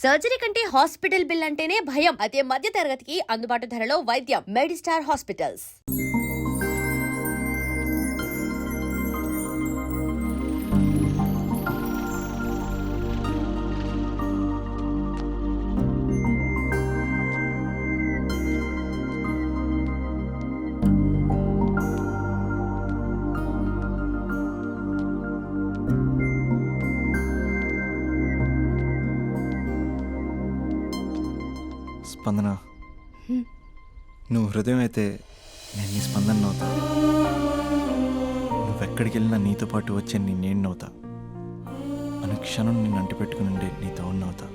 Surgery కంటే hospital bill అంటేనే భయం. అదే మధ్య తరగతికి అందుబాటు ధరలో వైద్యం. Medistar hospitals. స్పందన, నువ్వు హృదయం అయితే నేను నీ స్పందన నవ్వుతా. నువ్వెక్కడికి వెళ్ళినా నీతో పాటు వచ్చే నేను నవ్వుతా. అనుక్షణం నిన్ను అంటి పెట్టుకుని ఉండే నీ తోడు నవ్వుతా.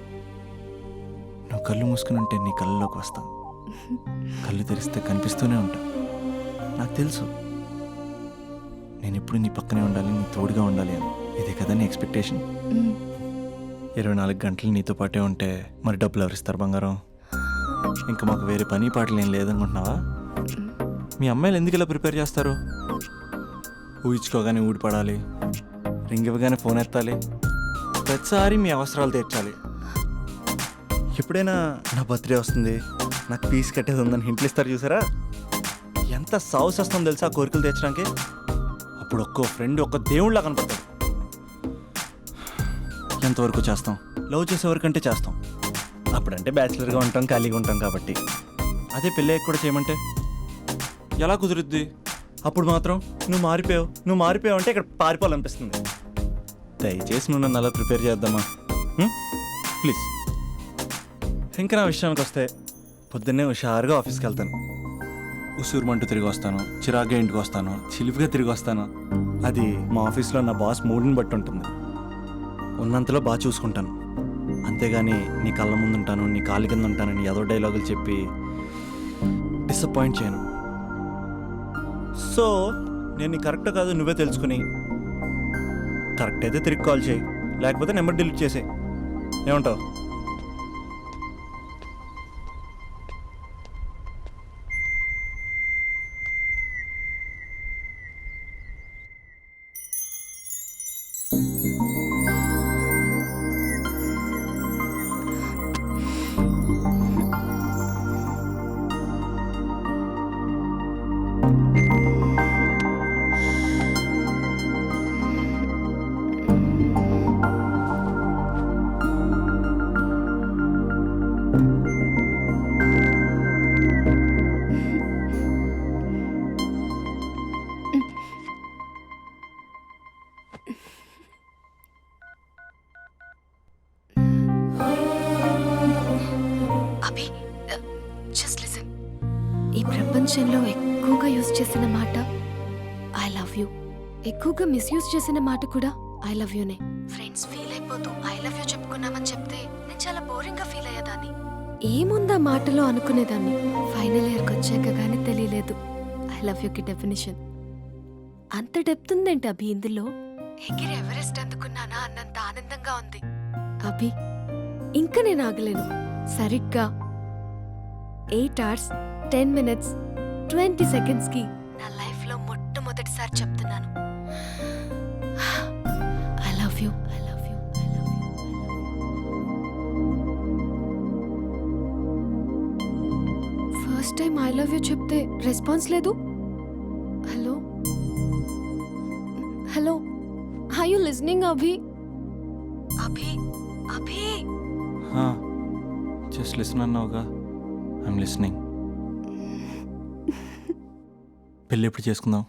నువ్వు కళ్ళు మూసుకుని ఉంటే నీ కళ్ళలోకి వస్తా. కళ్ళు తెరిస్తే కనిపిస్తూనే ఉంటా. నాకు తెలుసు నేను ఎప్పుడు నీ పక్కనే ఉండాలి, నీ తోడుగా ఉండాలి అని. ఇదే కదా నీ ఎక్స్పెక్టేషన్. 24 గంటలు నీతో పాటే ఉంటే మరి డబ్బులు ఎవరిస్తారు బంగారం? ఇంకా మాకు వేరే పని పాటలు ఏం లేదనుకుంటున్నావా? మీ అమ్మాయిలు ఎందుకు ఇలా ప్రిపేర్ చేస్తారు? ఊహించుకోగానే ఊడిపడాలి, రింగ్ ఇవ్వగానే ఫోన్ ఎత్తాలి, ప్రతిసారి మీ అవసరాలు తీర్చాలి. ఎప్పుడైనా నా బర్త్డే వస్తుంది, నాకు ఫీజు కట్టేది ఉందని హింట్లు ఇస్తారు చూసారా? ఎంత సాహస్ వస్తుందో తెలుసా ఆ కోరికలు తెచ్చడానికి. అప్పుడు ఒక్కో ఫ్రెండ్ ఒక్క దేవుళ్ళ కనపడతాడు. ఎంతవరకు చేస్తాం? లవ్ చేసేవరకంటే చేస్తాం. అప్పుడంటే బ్యాచిలర్గా ఉంటాం, ఖాళీగా ఉంటాం కాబట్టి. అదే పెళ్ళి కూడా చేయమంటే ఎలా కుదురుద్ది? అప్పుడు మాత్రం నువ్వు మారిపోయావు అంటే ఇక్కడ పారిపోవాలనిపిస్తుంది. దయచేసి నువ్వు నన్ను అలా ప్రిపేర్ చేద్దామా ప్లీజ్. ఇంకా నా విషయానికి వస్తే పొద్దున్నే హుషారుగా ఆఫీస్కి వెళ్తాను. ఉసూరుమంటూ తిరిగి వస్తాను, చిరాగ్గా ఇంటికి వస్తాను, చిలిపిగా తిరిగి వస్తాను. అది మా ఆఫీస్లో నా బాస్ మూడ్ని బట్టి ఉంటుంది. ఉన్నంతలో బాగా చూసుకుంటాను, అంతేగాని నీ కళ్ళ ముందు ఉంటాను, నీ కాళ్ళ కింద ఉంటానని ఏదో డైలాగులు చెప్పి డిసప్పాయింట్ చేయను. సో నేను నీ కరెక్ట్ కాదు నువ్వే తెలుసుకుని కరెక్ట్ అయితే తిరిగి కాల్ చేయి, లేకపోతే నెంబర్ డిలీట్ చేసే. ఏమంటావు? ఈ ప్రపంచంలో ఎక్కువగా యూజ్ చేసిన మాట ఐ లవ్ యూ, ఎక్కువగా మిస్యూజ్ చేసిన మాట కూడా ఐ లవ్ యూనే. ఫ్రెండ్స్ ఫీల్ అయిపోతూ ఐ లవ్ యూ చెప్పుకున్నామని చెప్తే నేను చాలా బోరింగ్ గా ఫీల్ అయ్యేదాన్ని. ఏముందా మాటలో అనుకునేదాన్ని. ఫైనల్ ఇయర్కి వచ్చాక కానీ తెలియలేదు ఐ లవ్ యూకి డెఫినేషన్. అంత డెప్త్ ఉందేంటి అభి ఇందులో? ఎగిరి ఎవరెస్ట్ అందుకున్నానా అన్నంత ఆనందంగా ఉంది అభి. ఇంకా నేను ఆగలేను. సరిగ్గా 8 hours 10 minutes 20 seconds కి నా లైఫ్ లో మొట్టమొదటిసారి చెప్తున్నాను I love you, I love you, I love you. First time I love you చెప్తే రెస్పాన్స్ లేదు. Hello hello, are you listening Abhi? Abhi Abhi just listen అన్నావుగా. I'm listening. పెళ్ళి ఎప్పుడు చేసుకుందాం?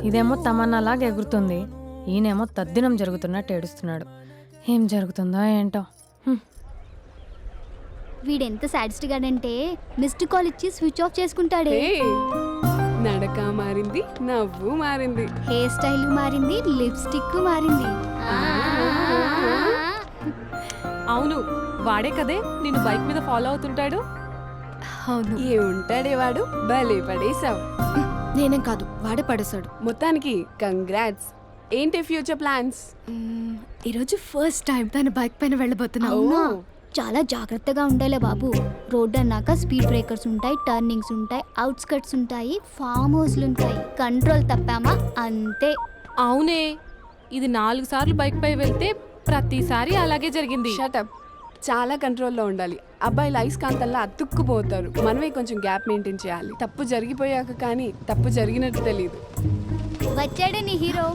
ఇదేమో తమన్నాలాగా ఎగురుతుంది, ఈయనేమో తద్దినం జరుగుతున్నట్టు ఏడుస్తున్నాడు. ఏం జరుగుతుందో ఏంటో. వీడెంత సాడిస్ట్ గాడంటే మిస్డ్ కాల్ ఇచ్చి స్విచ్ ఆఫ్ చేసుకుంటాడే. నడక మారింది, నవ్వు మారింది, హెయిర్ స్టైల్ మారింది, లిప్స్టిక్ మారింది. అవును వాడే కదే నిన్ను బైక్ మీద ఫాలో అవుతుంటాడు. అవును, ఏ ఉంటాడే వాడు, భలే పడేసావు. నేనేం కాదు, వాడే పడేశాడు. మొత్తానికి కంగ్రాట్స్. ఏంటి ఫ్యూచర్ ప్లాన్స్? ఈరోజు ఫస్ట్ టైం తన బైక్ పైన వెళ్ళబోతున్నా. అవునా? చాలా జాగ్రత్తగా ఉండాలి బాబు. రోడ్ అన్నాక స్పీడ్ బ్రేకర్స్ ఉంటాయి, టర్నింగ్స్ ఉంటాయి, అవుట్స్కట్స్ ఉంటాయి, ఫామ్ హౌస్లు ఉంటాయి. కంట్రోల్ తప్పామా అంతే. అవునే, ఇది 4 సార్లు బైక్ పై వెళ్తే ప్రతిసారి అలాగే జరిగింది. షటప్. చాలా కంట్రోల్లో ఉండాలి. అబ్బాయిలు అయస్కాంతల్లా అతుక్కుపోతారు. మనమే కొంచెం గ్యాప్ మెయింటైన్ చేయాలి. తప్పు జరిగిపోయాక కానీ తప్పు జరిగినట్టు తెలియదు. వచ్చాడే నీ హీరో.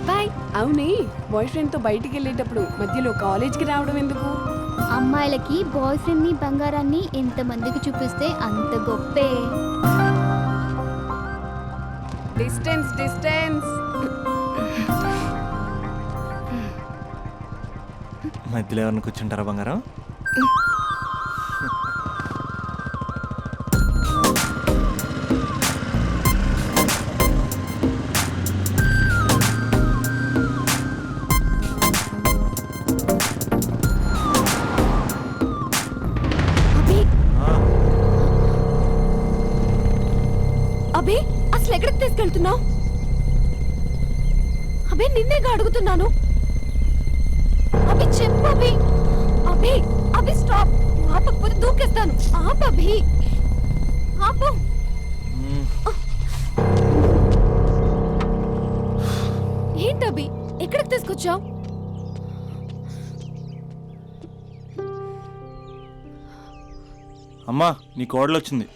బాయ్. అవునే, బాయ్ ఫ్రెండ్తో బయటికి వెళ్ళేటప్పుడు మధ్యలో కాలేజ్కి రావడం ఎందుకు? అమ్మాయిలకి బాయ్ ఫ్రెండ్ని బంగారాన్ని ఎంతమందికి చూపిస్తే అంత గొప్పే. Distance distance. మధ్యలో ఎవరిని కూర్చుంటారా బంగారం? అభి, ఆ, అభి అసలు ఎక్కడికి తీసుకెళ్తున్నావు? అభి నిన్నేగా అడుగుతున్నాను. అభి చెప్పు అభి. అభి అభి స్టాప్. ఆపకపోతే దూకేస్తాను. ఆపు అభి, ఆపు. మ్, ఏంటి అభి ఎక్కడికి తీసుకొచ్చావు? అమ్మా నీ కోడలు వచ్చింది.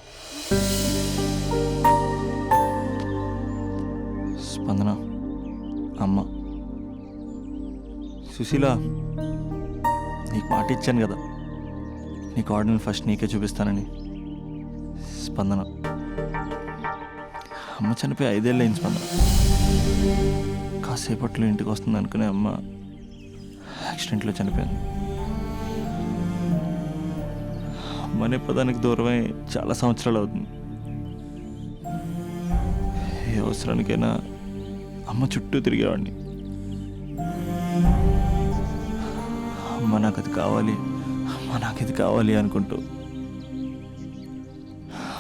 స్పందన అమ్మ. సుశీల, నీకు మాట ఇచ్చాను కదా నీ కోడల్ని ఫస్ట్ నీకే చూపిస్తానని. స్పందన, అమ్మ చనిపోయి 5 ఏళ్ళు అయింది స్పందన. కాసేపట్లో ఇంటికి వస్తుంది అనుకునే అమ్మ యాక్సిడెంట్లో చనిపోయింది. అమ్మ పదానికి దూరమై చాలా సంవత్సరాలు అవుతుంది. ఏ అవసరానికైనా అమ్మ చుట్టూ తిరిగేవాడిని. అమ్మ నాకు అది కావాలి, అమ్మ నాకు ఇది కావాలి అనుకుంటూ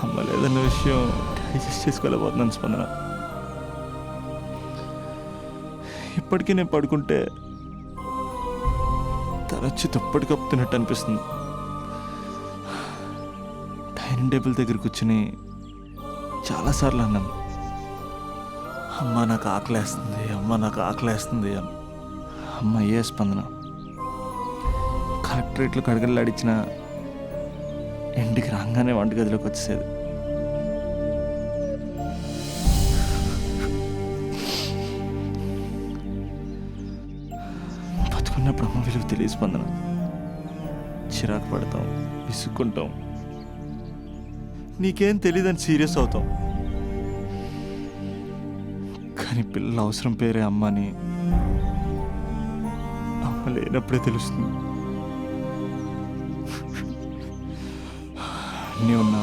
అమ్మ లేదన్న విషయం డైజెస్ట్ చేసుకోలేకపోతున్నాను స్పందన. ఇప్పటికీ నేను పడుకుంటే తలొచ్చి దుప్పటి కప్పుతున్నట్టు అనిపిస్తుంది. డైనింగ్ టేబుల్ దగ్గర కూర్చుని చాలాసార్లు అన్నాను, అమ్మ నాకు ఆకలేస్తుంది, అమ్మ నాకు ఆకలేస్తుంది అని. అమ్మ ఏ స్పందన. కలెక్టరేట్లో కడగలాడిచ్చిన ఇంటికి రాగానే వంటగదిలోకి వచ్చేసేది. బతుకున్నప్పుడు అమ్మ విలువ తెలియ స్పందన. చిరాకు పడతాం, విసుక్కుంటాం, నీకేం తెలియదని సీరియస్ అవుతాం. కానీ పిల్లల అవసరం పేరే అమ్మని అమ్మ లేనప్పుడే తెలుస్తుంది. అన్నీ ఉన్నా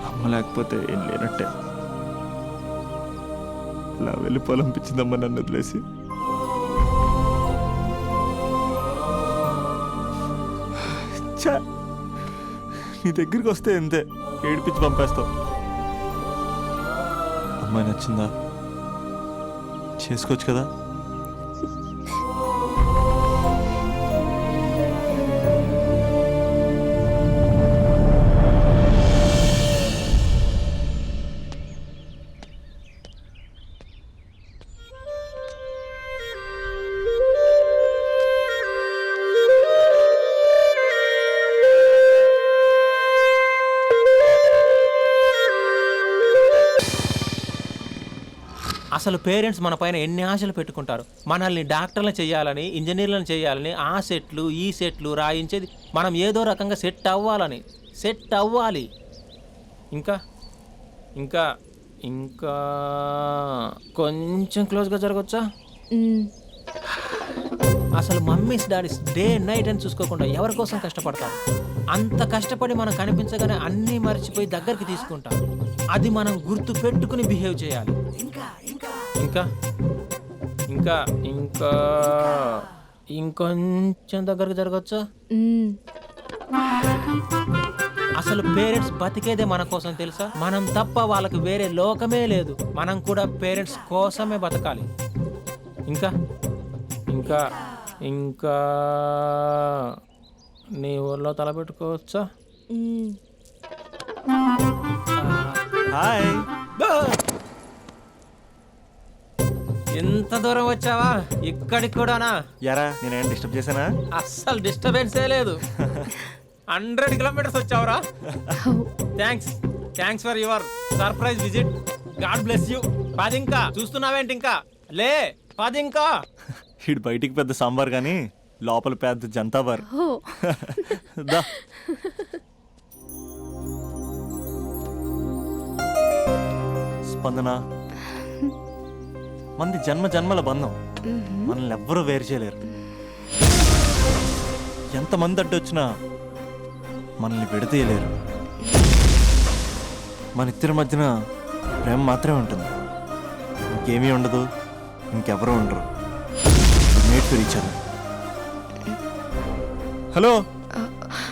అమ్మ లేకపోతే ఏం లేనట్టే. ఇలా వెళ్ళిపోవాలనిపించిందమ్మ నన్ను వదిలేసి. ఛా, నీ దగ్గరికి వస్తే ఎంతే ఏడిపించి పంపేస్తావు. అమ్మాయి నచ్చిందా? చేసుకోవచ్చు కదా. అసలు పేరెంట్స్ మన పైన ఎన్ని ఆశలు పెట్టుకుంటారు. మనల్ని డాక్టర్లను చేయాలని, ఇంజనీర్లను చేయాలని, ఆ సెట్లు ఈ సెట్లు రాయించేది మనం ఏదో రకంగా సెట్ అవ్వాలి. ఇంకా ఇంకా ఇంకా కొంచెం క్లోజ్గా జరగచ్చా? అసలు మమ్మీస్ డాడీస్ డే నైట్ అని చూసుకోకుండా ఎవరి కోసం కష్టపడతారు. అంత కష్టపడి మనం కనిపించగానే అన్నీ మర్చిపోయి దగ్గరికి తీసుకుంటాం. అది మనం గుర్తు పెట్టుకుని బిహేవ్ చేయాలి. ఇంకా ఇంకా ఇంకా ఇంకొంచెం దగ్గరకు జరగచ్చా? అసలు పేరెంట్స్ బతికేదే మన కోసం తెలుసా? మనం తప్ప వాళ్ళకి వేరే లోకమే లేదు. మనం కూడా పేరెంట్స్ కోసమే బతకాలి. ఇంకా ఇంకా ఇంకా నీ ఊళ్ళో తలపెట్టుకోవచ్చా? హాయ్. ఎంత దూరం వచ్చావా? ఇక్కడికి కూడానా? యారా నేనేం డిస్టర్బ్ చేశానా? అస్సలు డిస్టర్బెన్సే లేదు. 100 కిలోమీటర్స్ వచ్చావురా. Thanks for your surprise visit. God bless you. 10 ఇంకా చూస్తున్నావేంటి? ఇంకా లే 10 ఇంకా. ఇటు బయటికి పెద్ద సాంబార్ కానీ లోపల పెద్ద జనతా బార్. దా స్పందన, మంది జన్మ జన్మల బంధం, మనల్ని ఎవ్వరూ వేరు చేయలేరు. ఎంతమంది అడ్డొచ్చినా మనల్ని విడదీయలేరు. మన ఇద్దరి మధ్యన ప్రేమ మాత్రమే ఉంటుంది, ఇంకేమీ ఉండదు, ఇంకెవరూ ఉండరు. Made for each other. Hello,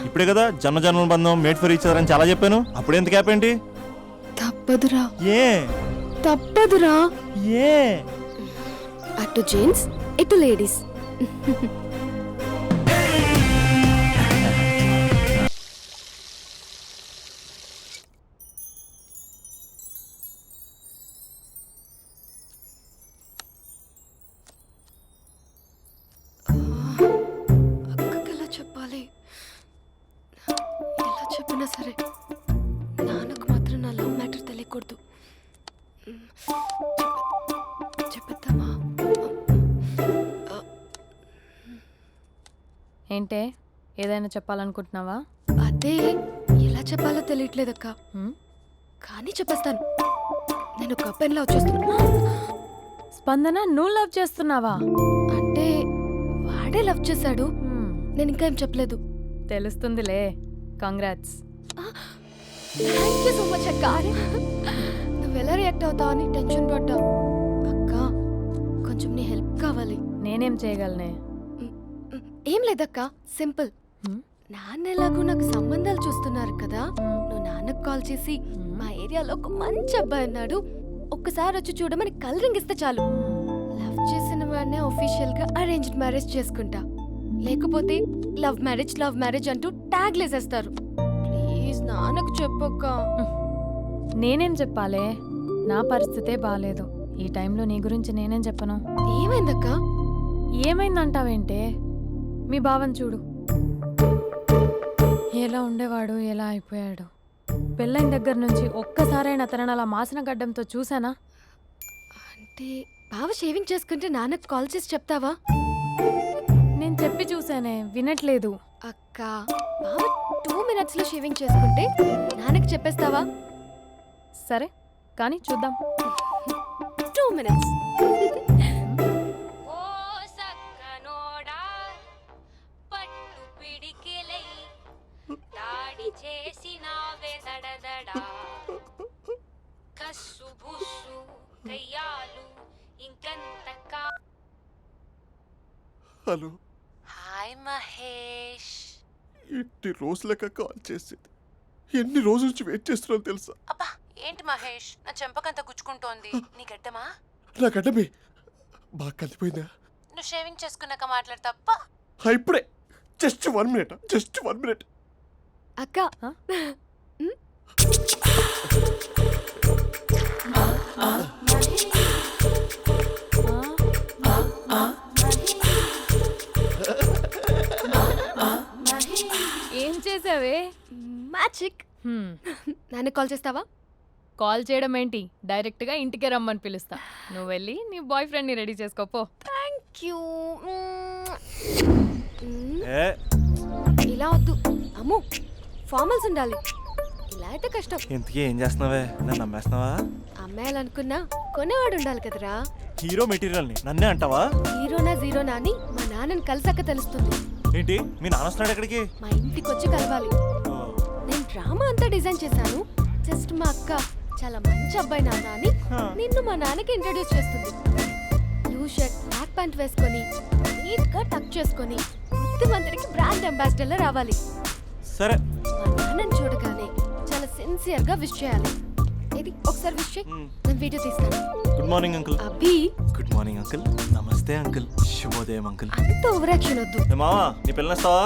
ఇప్పుడే కదా జన్మ జన్మల బంధం, మేట్ ఫర్ ఈచ్ అదర్ అని చాలా చెప్పాను. అప్పుడే ఎంత గ్యాప్ ఏంటి? తప్పదురా, ఏ తప్పదురా. ఏ అటు జెంట్స్ ఇటు లేడీస్. అక్కకి ఎలా చెప్పాలి? ఎలా చెప్పినా సరే నాన్నకు మాత్రం నా లవ్ మ్యాటర్ తెలియకూడదు. చెప్పేద్దామా? ఏంటే ఏదైనా చెప్పాలనుకుంటున్నావా? అదే ఎలా చెప్పాలో తెలియట్లేదక్క, హ్మ్? కానీ చెప్పేస్తాను. నేను ఒక అబ్బాయిలా వచ్చేస్తున్నా. స్పందన, నువ్వు లవ్ చేస్తున్నావా? అంటే వాడే లవ్ చేశాడు, హ్మ్, నేను ఇంకా ఏం చెప్పలేదు. తెలుస్తుందిలే. Congrats. Thank you so much అక్క. నువ్వు ఎలా రియాక్ట్ అవుతావు అని టెన్షన్ పడ్డా. అక్క కొంచెం నీ హెల్ప్ కావాలి. నేనేం చేయగలనే? ఏం లేదక్క, సింపుల్. హ్మ్? నాన్న ఎలాగో నాకు సంబంధాలు చూస్తున్నారు కదా, నువ్వు నాన్నకు కాల్ చేసి మా ఏరియాలో ఒక మంచి అబ్బాయి ఉన్నాడు, ఒక్కసారి వచ్చి చూడమని కలరింగ్ ఇస్తే చాలు. లవ్ చేసిన వాడినే ఒఫీషియల్ గా అరేంజ్డ్ మ్యారేజ్ చేసుకుంటా. లేకపోతే లవ్ మ్యారేజ్ అంటూ ట్యాగ్ లేసేస్తారు. ప్లీజ్ నాన్నకు చెప్పక్క. నేనేం చెప్పాలే? నా పరిస్థితే బాగాలేదు. ఈ టైంలో నీ గురించి నేనేం చెప్పను? ఏమైందక్క? ఏమైందంటావేంటే? మీ భావం చూడు, ఎలా ఉండేవాడు, ఎలా అయిపోయాడు. పెళ్ళైన దగ్గర నుంచి ఒక్కసారైనా తనని అలా మాసిన గడ్డంతో చూసానా? అంటే బావ షేవింగ్ చేసుకుంటే నాన్నకు కాల్ చేసి చెప్తావా? నేను చెప్పి చూసానే, వినట్లేదు. అక్క, బావ 2 minutes లో షేవింగ్ చేసుకుంటే నాన్నకు చెప్పేస్తావా? సరే కానీ చూద్దాం. 2 minutes. Hello, hi Mahesh. ఎన్ని రోజులక కాల్ చేసేది? ఎన్ని రోజుల నుంచి వెయిట్ చేస్తున్నాను తెలుసా? అబ్బా ఏంటి మహేష్, నా చెంపకంత గుచ్చుకుంటోంది. నీ గడ్డమా? నా గడ్డమే బాగా కలిపోయిందా? నువ్వు షేవింగ్ చేసుకున్నాక మాట్లాడు తప్ప. ఇప్పుడే జస్ట్ 1 minute. అక్క, ఏం చేసావే? మ్యాజిక్. నాన్న కాల్ చేస్తావా? కాల్ చేయడం ఏంటి, డైరెక్ట్గా ఇంటికే రమ్మని పిలుస్తా. నువ్వు వెళ్ళి నీ బాయ్ ఫ్రెండ్ని రెడీ చేసుకోపో. Thank you. ఏ ఇలా వద్దు అమ్ము, ఫార్మల్స్ ఉండాలి. ఇలా అయితే కష్టం. ఇంతకీ ఏం చేస్తున్నావే? నన్ను నమ్మేస్తున్నావా? అమ్మాయాలనుకున్నా కొనేవాడు ఉండాలి కదరా. హీరో మెటీరియల్ని నన్నే అంటావా? హీరోనా జీరోనా అని మా నాన్నని కలిసాక తెలుస్తుంది. ఏంటి మీ నాన్న వస్తున్నాడు ఎక్కడికి? మా ఇంటికి వచ్చి కలవాలి. ఓ, నేను డ్రామా అంతా డిజైన్ చేశాను. జస్ట్ మా అక్క చాలా మంచి అబ్బాయి నాన్న అని నిన్ను మా నాన్నకి ఇంట్రడ్యూస్ చేస్తుంది. బ్లూ షర్ట్ బ్లాక్ ప్యాంట్ వేసుకొని నీట్ గా టక్ చేసుకొని బుద్ధిమంతుడికి బ్రాండ్ అంబాసిడర్లా రావాలి. సరే. మా నాన్నని చూడగానే చాలా సిన్సియర్ గా విష్ చేయాలి. ఇది ఒకసారి విష్ చేయి, నేను వీడియో తీస్తాను. Good morning uncle. Abhi. Good morning uncle. నమస్తే అంకుల్. శుభోదయం అంకుల్. అంత ఓవర్ యాక్షన్ వద్దు. మావా నీ పిల్లనిస్తావా?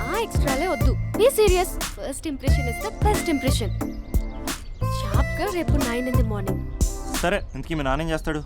ఆ ఎక్స్ట్రాలే వద్దు. Be serious. First impression is the best impression. Sharp గా రేపు 9 in the morning. సరే, ఇంతకీ మీ నాన్న ఏం చేస్తాడు?